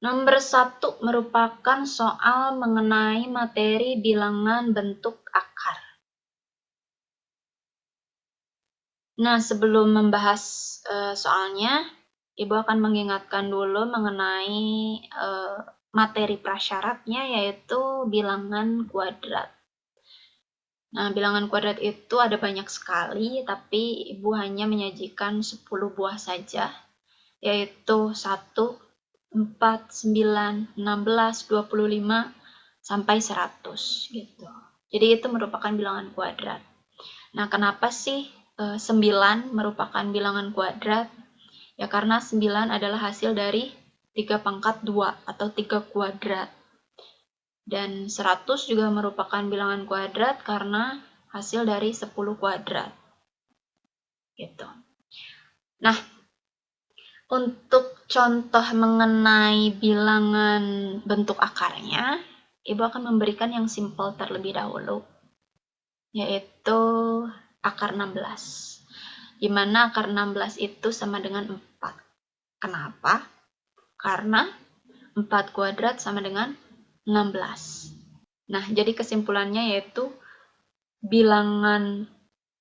Nomor 1 merupakan soal mengenai materi bilangan bentuk akar. Nah, sebelum membahas soalnya, Ibu akan mengingatkan dulu mengenai materi prasyaratnya, yaitu bilangan kuadrat. Nah, bilangan kuadrat itu ada banyak sekali, tapi Ibu hanya menyajikan 10 buah saja, yaitu 1, 4, 9, 16, 25, sampai 100 gitu. Jadi itu merupakan bilangan kuadrat. Nah, kenapa sih 9 merupakan bilangan kuadrat? Ya karena 9 adalah hasil dari 3 pangkat 2 atau 3 kuadrat. Dan 100 juga merupakan bilangan kuadrat karena hasil dari 10 kuadrat. Gitu. Nah, untuk contoh mengenai bilangan bentuk akarnya, Ibu akan memberikan yang simple terlebih dahulu, yaitu akar 16. Di mana akar 16 itu sama dengan 4. Kenapa? Karena 4 kuadrat sama dengan 16. Nah, jadi kesimpulannya yaitu bilangan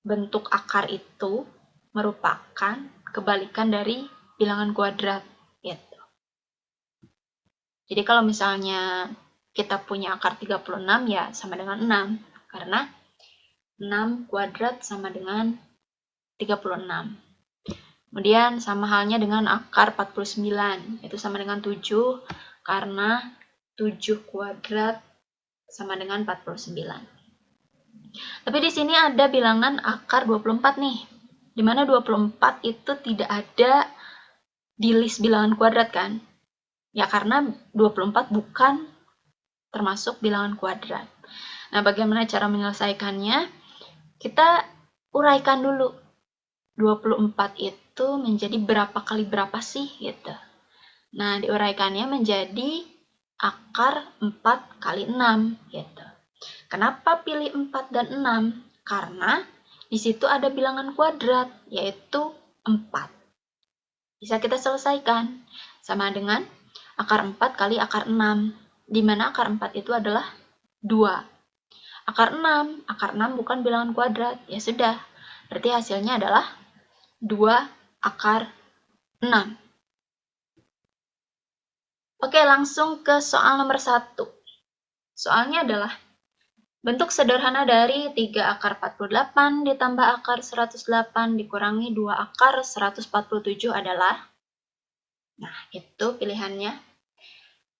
bentuk akar itu merupakan kebalikan dari bilangan kuadrat. Gitu. Jadi kalau misalnya kita punya akar 36 ya sama dengan 6. Karena 6 kuadrat sama dengan 36. Kemudian sama halnya dengan akar 49, itu sama dengan 7 karena 7 kuadrat sama dengan 49. Tapi di sini ada bilangan akar 24 nih, di mana 24 itu tidak ada di list bilangan kuadrat kan? Ya karena 24 bukan termasuk bilangan kuadrat. Nah, bagaimana cara menyelesaikannya? Kita uraikan dulu. 24 itu menjadi berapa kali berapa sih gitu. Nah, diuraikannya menjadi akar 4 kali 6 gitu. Kenapa pilih 4 dan 6? Karena di situ ada bilangan kuadrat yaitu 4. Bisa kita selesaikan sama dengan akar 4 kali akar 6, di mana akar 4 itu adalah 2. Akar 6 bukan bilangan kuadrat. Ya sudah, berarti hasilnya adalah 2 akar 6. Oke, langsung ke soal nomor 1. Soalnya adalah bentuk sederhana dari 3 akar 48 ditambah akar 108 dikurangi 2 akar 147 adalah, nah itu pilihannya.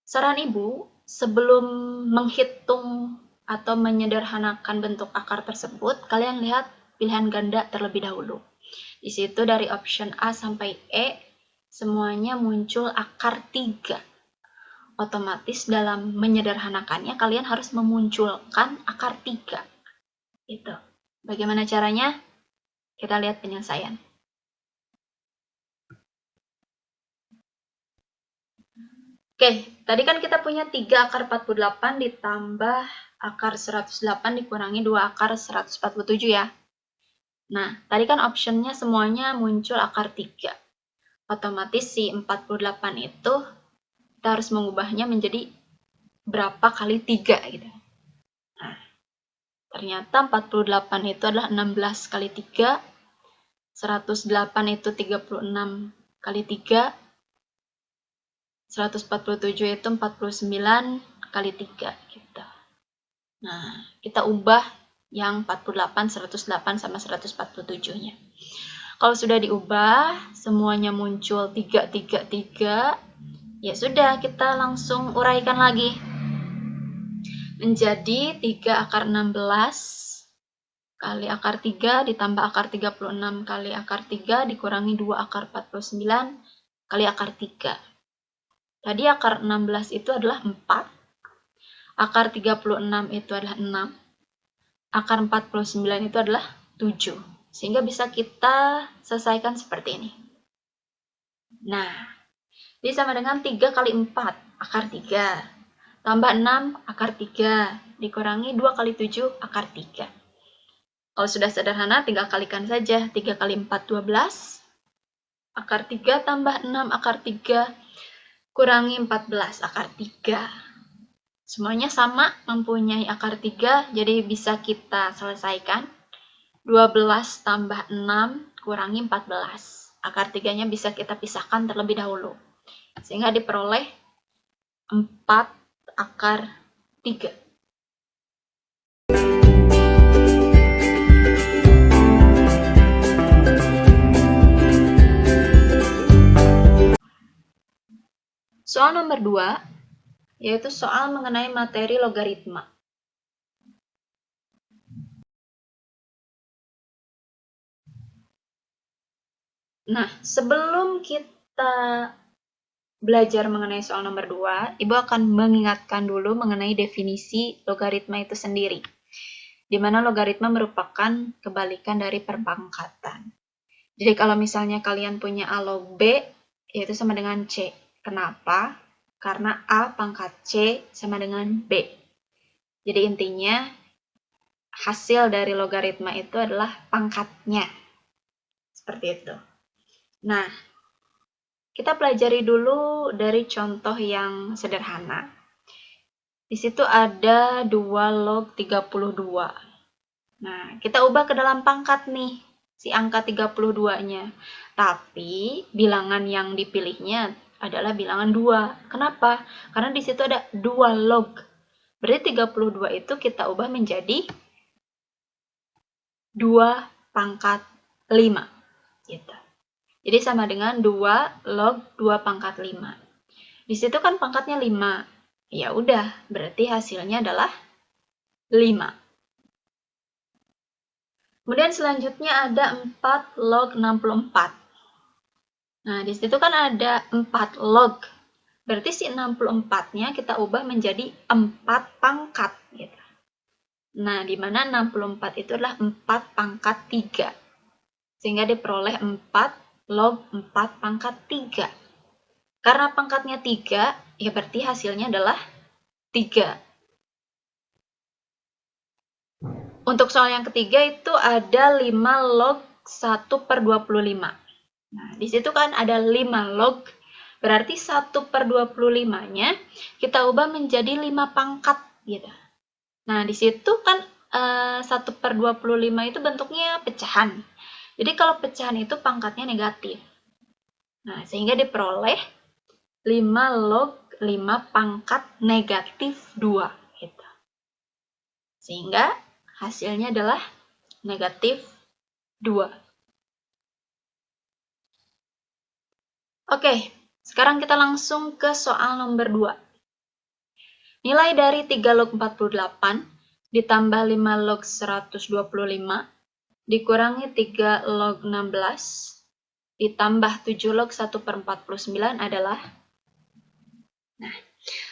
Saran Ibu, sebelum menghitung atau menyederhanakan bentuk akar tersebut, kalian lihat pilihan ganda terlebih dahulu. Di situ dari option A sampai E, semuanya muncul akar 3. Otomatis dalam menyederhanakannya, kalian harus memunculkan akar 3. Itu. Bagaimana caranya? Kita lihat penyelesaian. Oke, tadi kan kita punya 3 akar 48 ditambah akar 108 dikurangi 2 akar 147 ya. Nah, tadi kan optionnya semuanya muncul akar 3. Otomatis si 48 itu kita harus mengubahnya menjadi berapa kali 3 gitu. Nah, ternyata 48 itu adalah 16 kali 3, 108 itu 36 kali 3, 147 itu 49 kali 3 gitu. Nah, kita ubah yang 48, 108 sama 147-nya. Kalau sudah diubah, semuanya muncul 3, 3, 3, ya sudah, kita langsung uraikan lagi. Menjadi 3 akar 16 kali akar 3 ditambah akar 36 kali akar 3 dikurangi 2 akar 49 kali akar 3. Tadi akar 16 itu adalah 4, akar 36 itu adalah 6, akar 49 itu adalah 7. Sehingga bisa kita selesaikan seperti ini. Nah, ini sama dengan 3 kali 4, akar 3, tambah 6, akar 3, dikurangi 2 kali 7, akar 3. Kalau sudah sederhana, tinggal kalikan saja. 3 kali 4, 12, akar 3 tambah 6, akar 3, kurangi 14 akar 3. Semuanya sama mempunyai akar 3, jadi bisa kita selesaikan. 12 tambah 6 kurangi 14. Akar 3-nya bisa kita pisahkan terlebih dahulu. Sehingga diperoleh 4 akar 3. Soal nomor 2, yaitu soal mengenai materi logaritma. Nah, sebelum kita belajar mengenai soal nomor 2, Ibu akan mengingatkan dulu mengenai definisi logaritma itu sendiri, di mana logaritma merupakan kebalikan dari perpangkatan. Jadi kalau misalnya kalian punya A log B, yaitu sama dengan C. Kenapa? Karena A pangkat C sama dengan B. Jadi intinya, hasil dari logaritma itu adalah pangkatnya. Seperti itu. Nah, kita pelajari dulu dari contoh yang sederhana. Di situ ada 2 log 32. Nah, kita ubah ke dalam pangkat nih, si angka 32-nya. Tapi, bilangan yang dipilihnya adalah bilangan 2. Kenapa? Karena di situ ada 2 log. Berarti 32 itu kita ubah menjadi 2 pangkat 5. Gitu. Jadi sama dengan 2 log 2 pangkat 5. Di situ kan pangkatnya 5. Ya udah, berarti hasilnya adalah 5. Kemudian selanjutnya ada 4 log 64. Nah, di situ kan ada 4 log. Berarti si 64-nya kita ubah menjadi 4 pangkat. Gitu. Nah, di mana 64 itu adalah 4 pangkat 3. Sehingga diperoleh 4 log 4 pangkat 3. Karena pangkatnya 3, ya berarti hasilnya adalah 3. Untuk soal yang ketiga itu ada 5 log 1 per 25. Nah, di situ kan ada 5 log, berarti 1 per 25-nya kita ubah menjadi 5 pangkat. Gitu. Nah, di situ kan 1 per 25 itu bentuknya pecahan. Jadi kalau pecahan itu pangkatnya negatif. Nah, sehingga diperoleh 5 log 5 pangkat negatif 2. Gitu. Sehingga hasilnya adalah negatif 2. Oke, sekarang kita langsung ke soal nomor 2. Nilai dari 3 log 48 ditambah 5 log 125 dikurangi 3 log 16 ditambah 7 log 1 per 49 adalah. Nah,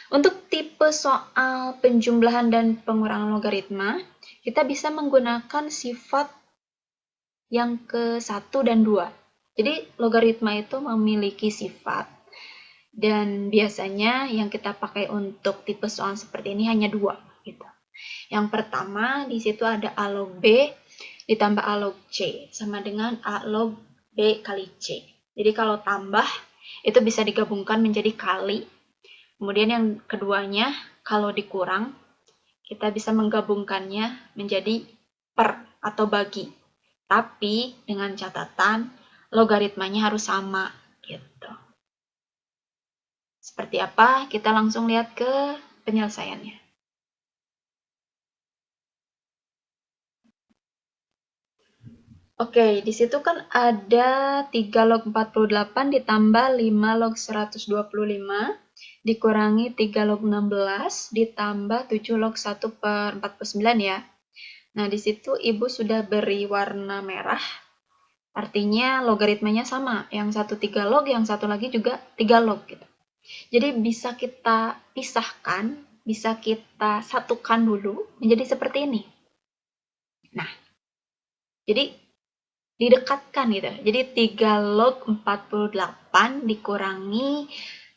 untuk tipe soal penjumlahan dan pengurangan logaritma, kita bisa menggunakan sifat yang ke-1 dan 2. Jadi, logaritma itu memiliki sifat, dan biasanya yang kita pakai untuk tipe soal seperti ini hanya 2. Gitu. Yang pertama, di situ ada A log B ditambah A log C, sama dengan A log B kali C. Jadi kalau tambah, itu bisa digabungkan menjadi kali. Kemudian yang keduanya, kalau dikurang, kita bisa menggabungkannya menjadi per atau bagi. Tapi dengan catatan logaritmanya harus sama gitu. Seperti apa? Kita langsung lihat ke penyelesaiannya. Oke, di situ kan ada 3 log 48 ditambah 5 log 125 dikurangi 3 log 16 ditambah 7 log 1 per 49 ya. Nah, di situ Ibu sudah beri warna merah, artinya logaritmanya sama. Yang satu 3 log, yang satu lagi juga 3 log. Gitu. Jadi bisa kita pisahkan, bisa kita satukan dulu menjadi seperti ini. Nah, jadi didekatkan gitu. Jadi 3 log 48 dikurangi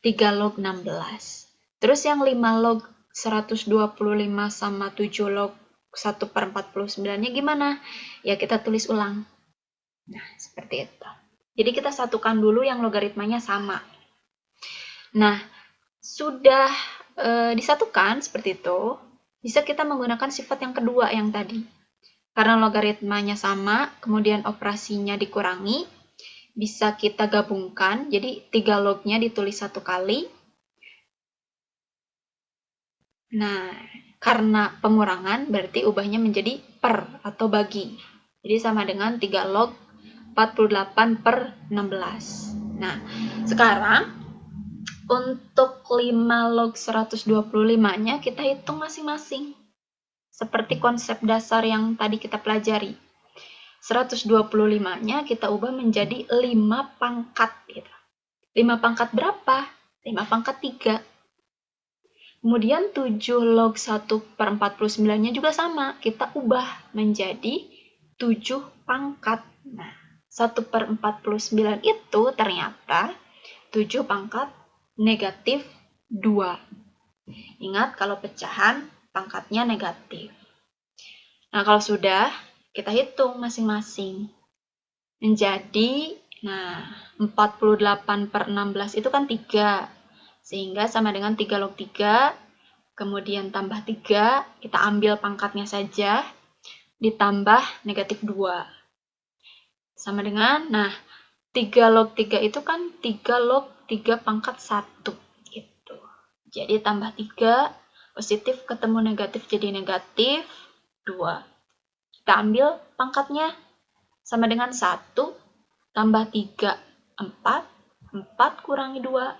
3 log 16. Terus yang 5 log 125 sama 7 log 1 per 49-nya gimana? Ya kita tulis ulang. Nah, seperti itu. Jadi kita satukan dulu yang logaritmanya sama. Nah, sudah disatukan seperti itu, bisa kita menggunakan sifat yang kedua yang tadi. Karena logaritmanya sama, kemudian operasinya dikurangi, bisa kita gabungkan, jadi 3 lognya ditulis satu kali. Nah, karena pengurangan berarti ubahnya menjadi per atau bagi. Jadi sama dengan 3 log 48 per 16. Nah, sekarang untuk 5 log 125-nya kita hitung masing-masing. Seperti konsep dasar yang tadi kita pelajari. 125-nya kita ubah menjadi 5 pangkat. Gitu. 5 pangkat berapa? 5 pangkat 3. Kemudian 7 log 1 per 49-nya juga sama. Kita ubah menjadi 7 pangkat. Nah, 1 per 49 itu ternyata 7 pangkat negatif 2. Ingat kalau pecahan pangkatnya negatif. Nah, kalau sudah, kita hitung masing-masing. Menjadi, 48 per 16 itu kan 3. Sehingga sama dengan 3 log 3, kemudian tambah 3, kita ambil pangkatnya saja, ditambah negatif 2. Sama dengan, 3 log 3 itu kan 3 log 3 pangkat 1. Gitu. Jadi tambah 3, positif ketemu negatif jadi negatif 2. Kita ambil pangkatnya, sama dengan 1, tambah 3, 4. 4 kurangi 2,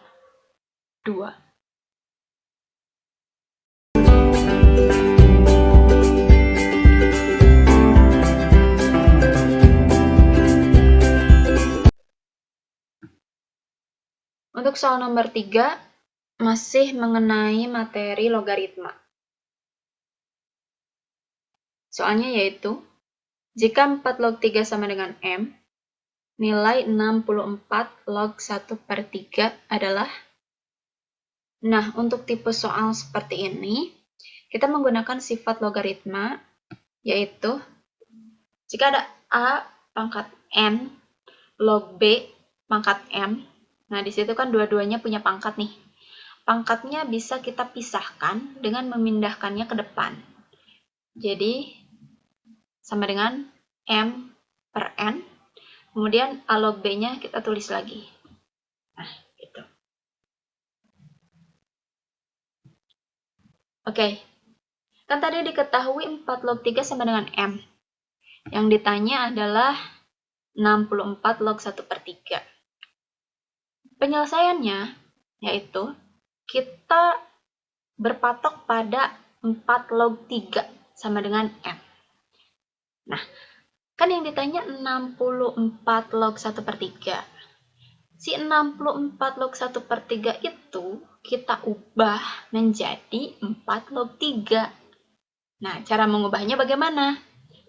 2. Untuk soal nomor 3, masih mengenai materi logaritma. Soalnya yaitu, jika 4 log 3 sama dengan M, nilai 64 log 1 per 3 adalah. Nah, untuk tipe soal seperti ini, kita menggunakan sifat logaritma, yaitu, jika ada A pangkat N log B pangkat M, nah di situ kan dua-duanya punya pangkat nih. Pangkatnya bisa kita pisahkan dengan memindahkannya ke depan. Jadi, sama dengan M per N, kemudian A log B-nya kita tulis lagi. Nah, gitu. Oke. Kan tadi diketahui 4 log 3 sama dengan M. Yang ditanya adalah 64 log 1 per 3. Penyelesaiannya yaitu kita berpatok pada 4 log 3 sama dengan M. Nah, kan yang ditanya 64 log 1 per 3. Si 64 log 1 per 3 itu kita ubah menjadi 4 log 3. Nah, cara mengubahnya bagaimana?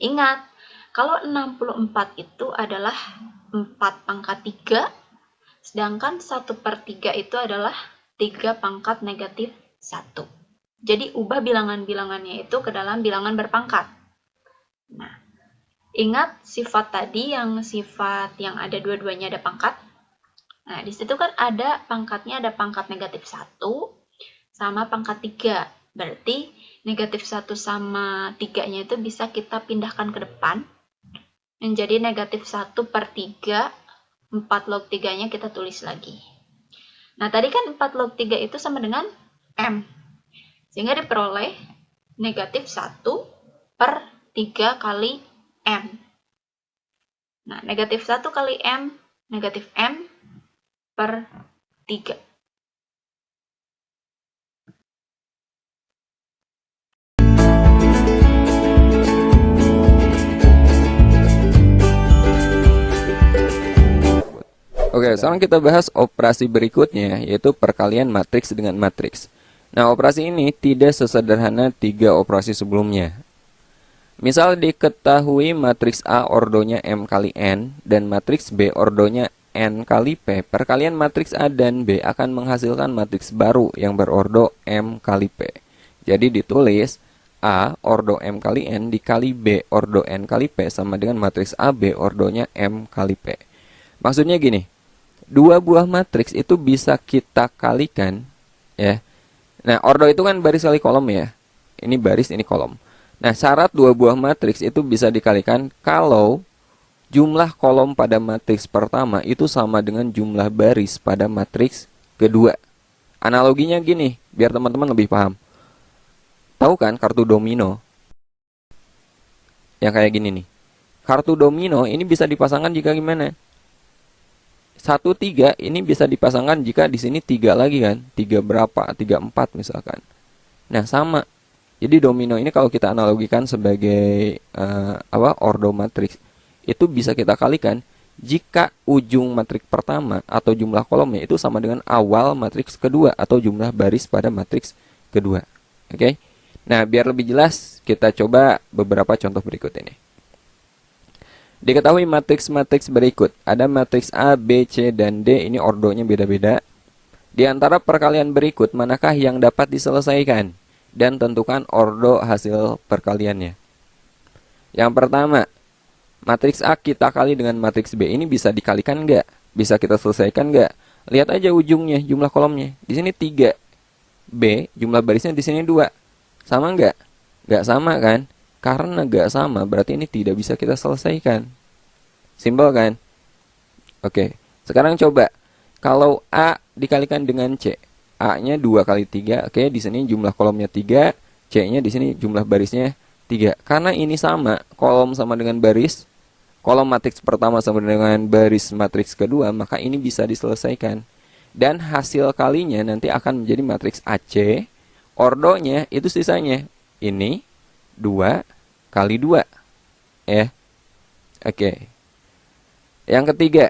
Ingat, kalau 64 itu adalah 4 pangkat 3, sedangkan 1 per 3 itu adalah 3 pangkat negatif 1. Jadi, ubah bilangan-bilangannya itu ke dalam bilangan berpangkat. Nah, ingat sifat tadi yang sifat yang ada dua-duanya ada pangkat. Nah, di situ kan ada pangkatnya, ada pangkat negatif 1 sama pangkat 3. Berarti negatif 1 sama 3-nya itu bisa kita pindahkan ke depan menjadi negatif 1 per 3, 4 log 3-nya kita tulis lagi. Nah, tadi kan 4 log 3 itu sama dengan M. Sehingga diperoleh negatif 1 per 3 kali M. Nah, negatif 1 kali M, negatif M per 3. Oke, sekarang kita bahas operasi berikutnya, yaitu perkalian matriks dengan matriks. Nah, operasi ini tidak sesederhana 3 operasi sebelumnya. Misal diketahui matriks A ordonya M kali N dan matriks B ordonya N kali P, perkalian matriks A dan B akan menghasilkan matriks baru yang berordo M kali P. Jadi ditulis A ordo M kali N dikali B ordo N kali P sama dengan matriks A B ordonya M kali P. Maksudnya gini, dua buah matriks itu bisa kita kalikan ya. Nah, ordo itu kan baris kali kolom ya. Ini baris, ini kolom. Nah, syarat dua buah matriks itu bisa dikalikan kalau jumlah kolom pada matriks pertama itu sama dengan jumlah baris pada matriks kedua. Analoginya gini, biar teman-teman lebih paham. Tahu kan kartu domino? Yang kayak gini nih. Kartu domino ini bisa dipasangkan jika gimana? 1, 3 ini bisa dipasangkan jika di sini 3 lagi kan. 3 berapa? 3, 4 misalkan. Nah, sama. Jadi domino ini kalau kita analogikan sebagai ordo matriks, itu bisa kita kalikan jika ujung matriks pertama atau jumlah kolomnya itu sama dengan awal matriks kedua atau jumlah baris pada matriks kedua. Oke. Nah, biar lebih jelas, kita coba beberapa contoh berikut ini. Diketahui matriks-matriks berikut. Ada matriks A, B, C, dan D. Ini ordonya beda-beda. Di antara perkalian berikut, manakah yang dapat diselesaikan? Dan tentukan ordo hasil perkaliannya. Yang pertama, matriks A kita kali dengan matriks B. Ini bisa dikalikan nggak? Bisa kita selesaikan nggak? Lihat aja ujungnya, jumlah kolomnya. Di sini 3. B, jumlah barisnya di sini 2. Sama nggak? Nggak sama kan? Karena nggak sama, berarti ini tidak bisa kita selesaikan. Simpel kan? Oke, sekarang coba. Kalau A dikalikan dengan C, A-nya 2 kali 3. Oke, di sini jumlah kolomnya 3, C-nya di sini jumlah barisnya 3. Karena ini sama, kolom sama dengan baris, kolom matriks pertama sama dengan baris matriks kedua, maka ini bisa diselesaikan. Dan hasil kalinya nanti akan menjadi matriks AC. Ordonya itu sisanya. Ini 2 kali 2. Ya. Oke. Yang ketiga,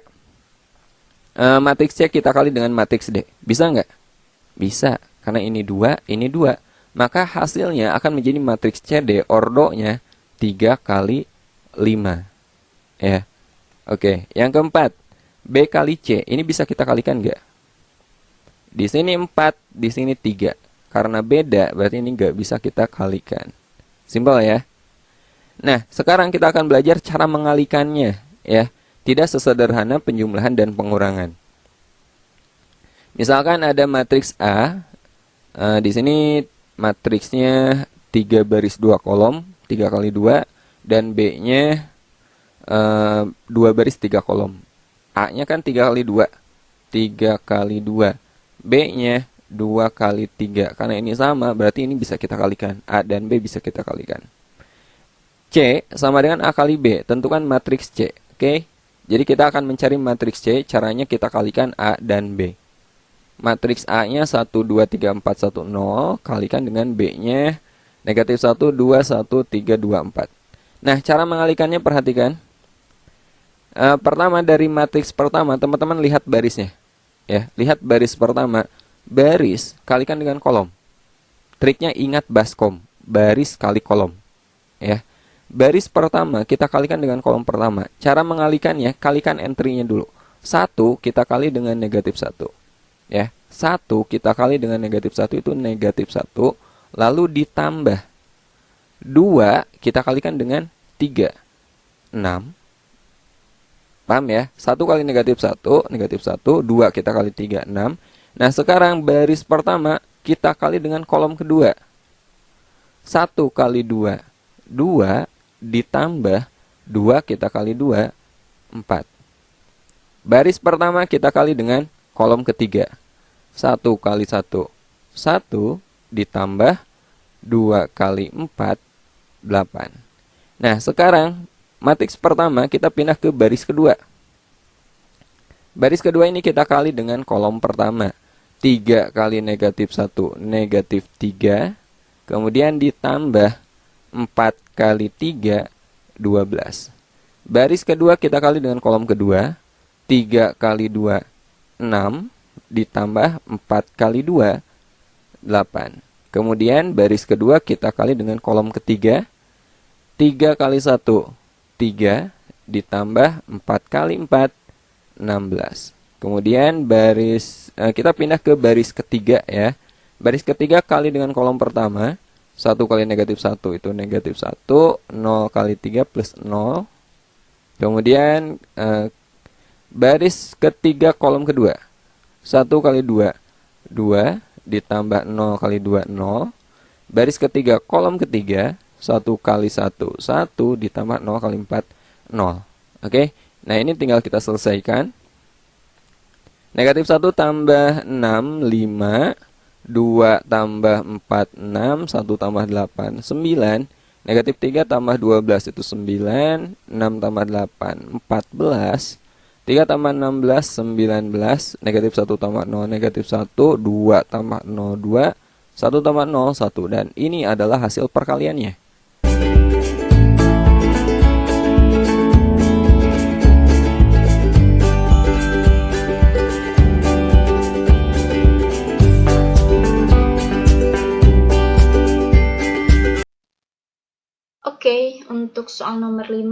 matriks C kita kali dengan matriks D. Bisa nggak? Bisa. Karena ini 2, ini 2. Maka hasilnya akan menjadi matriks CD. Ordonya 3 kali 5. Ya. Oke. Yang keempat, B kali C. Ini bisa kita kalikan nggak? Di sini 4, di sini 3. Karena beda, berarti ini nggak bisa kita kalikan. Simpel ya. Nah, sekarang kita akan belajar cara mengalikannya. Ya. Tidak sesederhana penjumlahan dan pengurangan. Misalkan ada matriks A. Di sini matriksnya 3 baris 2 kolom, 3 kali 2. Dan B-nya 2 baris 3 kolom. A-nya kan 3 kali 2. 3 kali 2. B-nya 2 kali 3. Karena ini sama, berarti ini bisa kita kalikan. A dan B bisa kita kalikan. C sama dengan A kali B. Tentukan matriks C. Oke. Jadi kita akan mencari matriks C. Caranya kita kalikan A dan B. Matriks A-nya 1, 2, 3, 4, 1, 0. Kalikan dengan B-nya negatif 1, 2, 1, 3, 2, 4. Nah, cara mengalikannya perhatikan. Pertama dari matriks pertama, teman-teman lihat barisnya. Ya, lihat baris pertama. Baris kalikan dengan kolom. Triknya ingat baskom. Baris kali kolom. Ya. Baris pertama kita kalikan dengan kolom pertama. Cara mengalikannya, kalikan entry-nya dulu. 1 kita kali dengan negatif 1. Ya. 1 kita kali dengan negatif 1 itu negatif 1. Lalu ditambah 2 kita kalikan dengan 3. 6. Paham ya? 1 kali negatif 1, negatif 1. 2 kita kali 3, 6. Nah, sekarang baris pertama kita kali dengan kolom kedua. 1 kali 2. 2 ditambah 2 kita kali 2, 4. Baris pertama kita kali dengan kolom ketiga. 1 kali 1. 1 ditambah 2 kali 4, 8. Nah, sekarang matriks pertama kita pindah ke baris kedua. Baris kedua ini kita kali dengan kolom pertama. 3 kali negatif 1, negatif 3. Kemudian ditambah 4 kali 3, 12. Baris kedua kita kali dengan kolom kedua. 3 kali 2, 6. Ditambah 4 kali 2, 8. Kemudian baris kedua kita kali dengan kolom ketiga. 3 kali 1, 3. Ditambah 4 kali 4, 16. Kemudian baris kita pindah ke baris ketiga ya. Baris ketiga kali dengan kolom pertama. 1 kali negatif 1 itu negatif 1. 0 kali 3 plus 0. Kemudian baris ketiga kolom kedua. 1 kali 2. 2 ditambah 0 kali 2, 0. Baris ketiga, kolom ketiga, 1 kali 1, 1 ditambah 0 kali 4, 0. Oke, nah ini tinggal kita selesaikan. Negatif 1 tambah 6, 5. 2 tambah 4, 6. 1 tambah 8, 9. Negatif 3 tambah 12 itu 9. 6 tambah 8, 14. 3 tambah 16, 19. Negatif 1 tambah 0, negatif 1. 2 tambah 0, 2. 1 tambah 0, 1. Dan ini adalah hasil perkaliannya. Oke, untuk soal nomor 5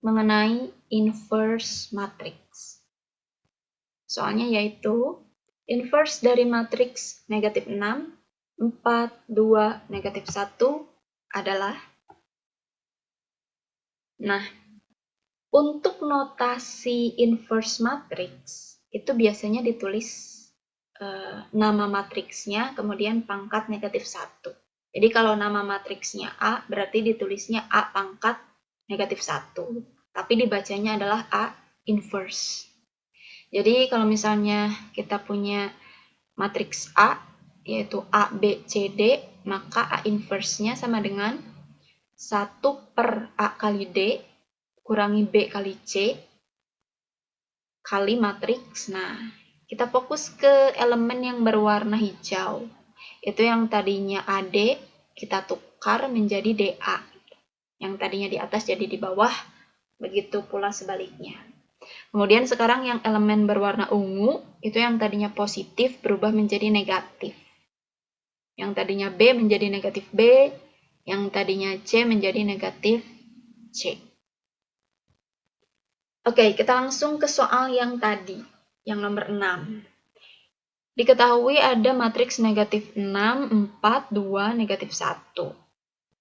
mengenai inverse matrix. Soalnya yaitu inverse dari matriks negatif 6, 4, 2, negatif 1 adalah. Nah, untuk notasi inverse matrix itu biasanya ditulis nama matriksnya kemudian pangkat negatif 1. Jadi kalau nama matriksnya A, berarti ditulisnya A pangkat negatif 1. Tapi dibacanya adalah A inverse. Jadi kalau misalnya kita punya matriks A, yaitu A, B, C, D, maka A inverse-nya sama dengan 1 per A kali D, kurangi B kali C, kali matriks. Nah, kita fokus ke elemen yang berwarna hijau. Itu yang tadinya AD, kita tukar menjadi DA. Yang tadinya di atas jadi di bawah, begitu pula sebaliknya. Kemudian sekarang yang elemen berwarna ungu, itu yang tadinya positif berubah menjadi negatif. Yang tadinya B menjadi negatif B, yang tadinya C menjadi negatif C. Oke, kita langsung ke soal yang tadi, yang nomor 6. Diketahui ada matriks negatif 6, 4, 2, negatif 1.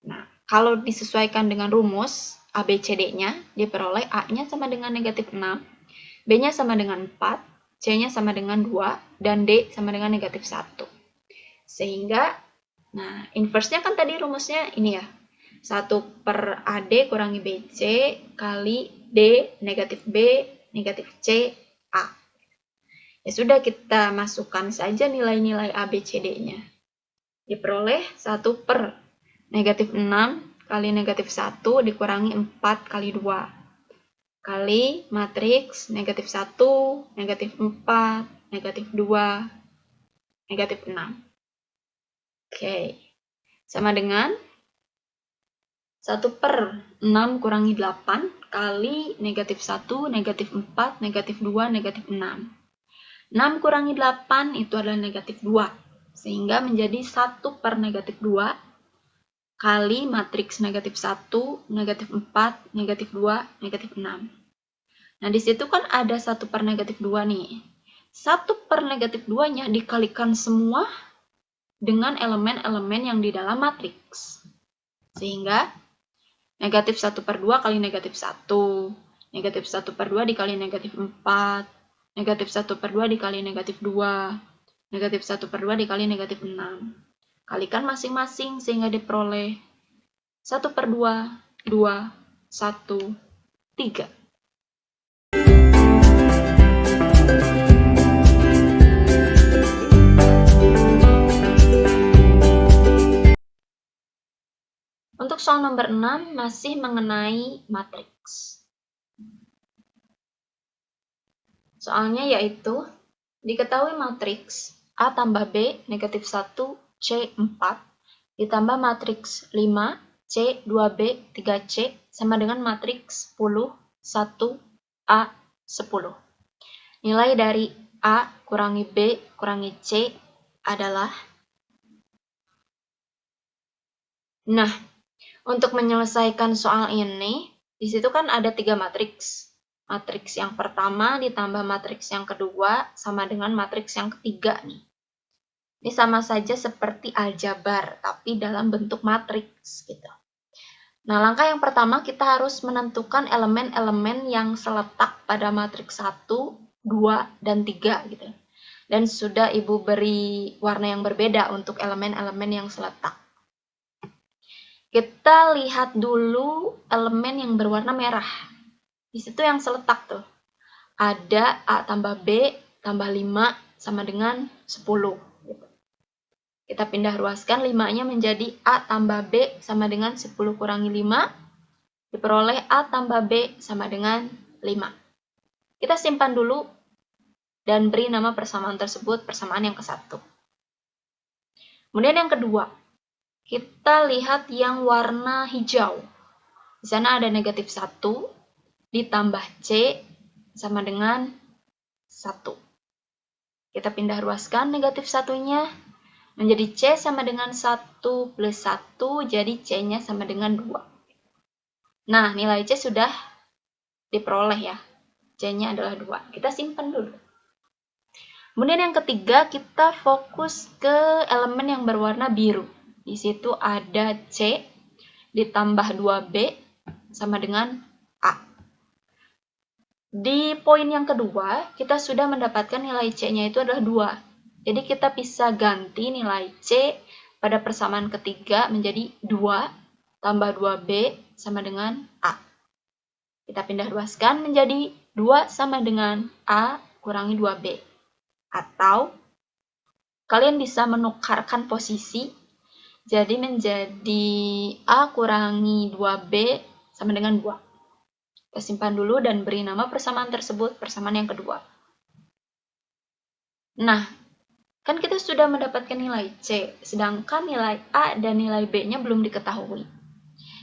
Nah, kalau disesuaikan dengan rumus ABCD-nya, diperoleh A-nya sama dengan negatif 6, B-nya sama dengan 4, C-nya sama dengan 2, dan D sama dengan negatif 1. Sehingga, nah, inverse-nya kan tadi rumusnya ini ya, 1 per AD kurangi BC kali D negatif B negatif C A. Ya sudah, kita masukkan saja nilai-nilai ABCD-nya. Diperoleh 1 per negatif 6 kali negatif 1 dikurangi 4 kali 2. Kali matriks negatif 1, negatif 4, negatif 2, negatif 6. Oke, sama dengan 1 per 6 kurangi 8 kali negatif 1, negatif 4, negatif 2, negatif 6. 6 kurangi 8 itu adalah negatif 2, sehingga menjadi 1 per negatif 2 kali matriks negatif 1, negatif 4, negatif 2, negatif 6. Nah, di situ kan ada 1 per negatif 2 nih. 1 per negatif 2-nya dikalikan semua dengan elemen-elemen yang di dalam matriks. Sehingga negatif 1 per 2 kali negatif 1, negatif 1 per 2 dikali negatif 4, negatif 1 per 2 dikali negatif 2, negatif 1 per 2 dikali negatif 6. Kalikan masing-masing sehingga diperoleh 1 per 2, 2, 1, 3. Untuk soal nomor 6 masih mengenai matriks. Soalnya yaitu, diketahui matriks A tambah B negatif 1, C 4, ditambah matriks 5, C 2B 3C sama dengan matriks 10, 1, A 10. Nilai dari A kurangi B kurangi C adalah. Nah, untuk menyelesaikan soal ini, di situ kan ada 3 matriks. Matriks yang pertama ditambah matriks yang kedua sama dengan matriks yang ketiga nih. Ini sama saja seperti aljabar, tapi dalam bentuk matriks gitu. Nah, langkah yang pertama kita harus menentukan elemen-elemen yang seletak pada matriks 1, 2, dan 3 gitu. Dan sudah Ibu beri warna yang berbeda untuk elemen-elemen yang seletak. Kita lihat dulu elemen yang berwarna merah. Di situ yang seletak tuh. Ada A tambah B tambah 5 sama dengan 10. Kita pindah ruaskan 5-nya menjadi A tambah B sama dengan 10 kurangi 5. Diperoleh A tambah B sama dengan 5. Kita simpan dulu dan beri nama persamaan tersebut persamaan yang ke-1. Kemudian yang kedua, kita lihat yang warna hijau. Di sana ada negatif 1 ditambah C sama dengan 1. Kita pindah ruaskan negatif 1-nya menjadi C sama dengan 1 plus 1, jadi C-nya sama dengan 2. Nah, nilai C sudah diperoleh ya. C-nya adalah 2. Kita simpan dulu. Kemudian yang ketiga, kita fokus ke elemen yang berwarna biru. Di situ ada C ditambah 2B sama dengan A. Di poin yang kedua, kita sudah mendapatkan nilai C-nya itu adalah 2. Jadi kita bisa ganti nilai C pada persamaan ketiga menjadi 2 tambah 2B sama dengan A. Kita pindah ruaskan menjadi 2 sama dengan A kurangi 2B. Atau kalian bisa menukarkan posisi, jadi menjadi A kurangi 2B sama dengan 2. Kita simpan dulu dan beri nama persamaan tersebut persamaan yang kedua. Nah, kan kita sudah mendapatkan nilai C, sedangkan nilai A dan nilai B-nya belum diketahui.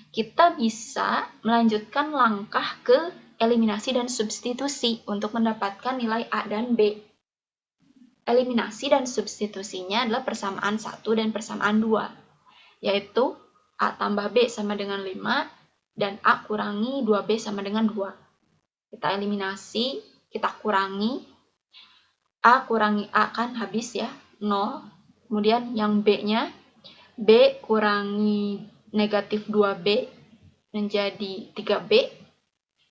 Kita bisa melanjutkan langkah ke eliminasi dan substitusi untuk mendapatkan nilai A dan B. Eliminasi dan substitusinya adalah persamaan 1 dan persamaan 2, yaitu A tambah B sama dengan 5 dan A kurangi 2B sama dengan 2. Kita eliminasi, kita kurangi. A kurangi A kan habis ya, 0. Kemudian yang B-nya, B kurangi negatif 2B menjadi 3B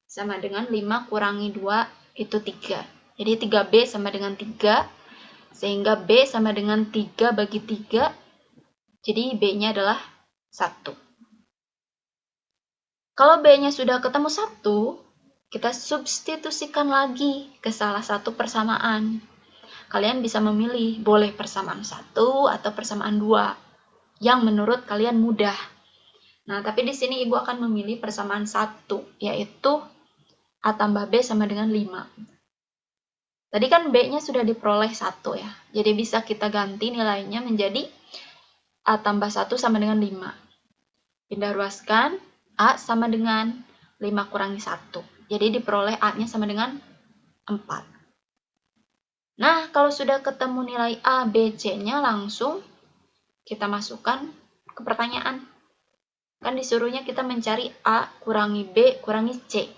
sama dengan 5 kurangi 2 itu 3. Jadi 3B sama dengan 3, sehingga B sama dengan 3 bagi 3, jadi B-nya adalah 1. Kalau B-nya sudah ketemu 1, kita substitusikan lagi ke salah satu persamaan. Kalian bisa memilih, boleh persamaan 1 atau persamaan 2, yang menurut kalian mudah. Nah, tapi di sini Ibu akan memilih persamaan 1, yaitu A tambah B sama dengan 5. Tadi kan B-nya sudah diperoleh 1 ya, jadi bisa kita ganti nilainya menjadi A tambah 1 sama dengan 5. Pindah ruaskan, A sama dengan 5 kurangi 1. Jadi diperoleh A-nya sama dengan 4. Nah, kalau sudah ketemu nilai A, B, C-nya, langsung kita masukkan ke pertanyaan. Kan disuruhnya kita mencari A kurangi B kurangi C.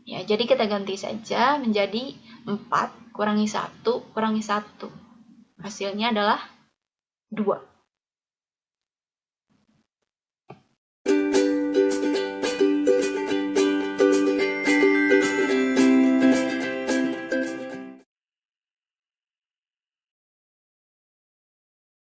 Ya, jadi kita ganti saja menjadi 4 kurangi 1 kurangi 1. Hasilnya adalah 2.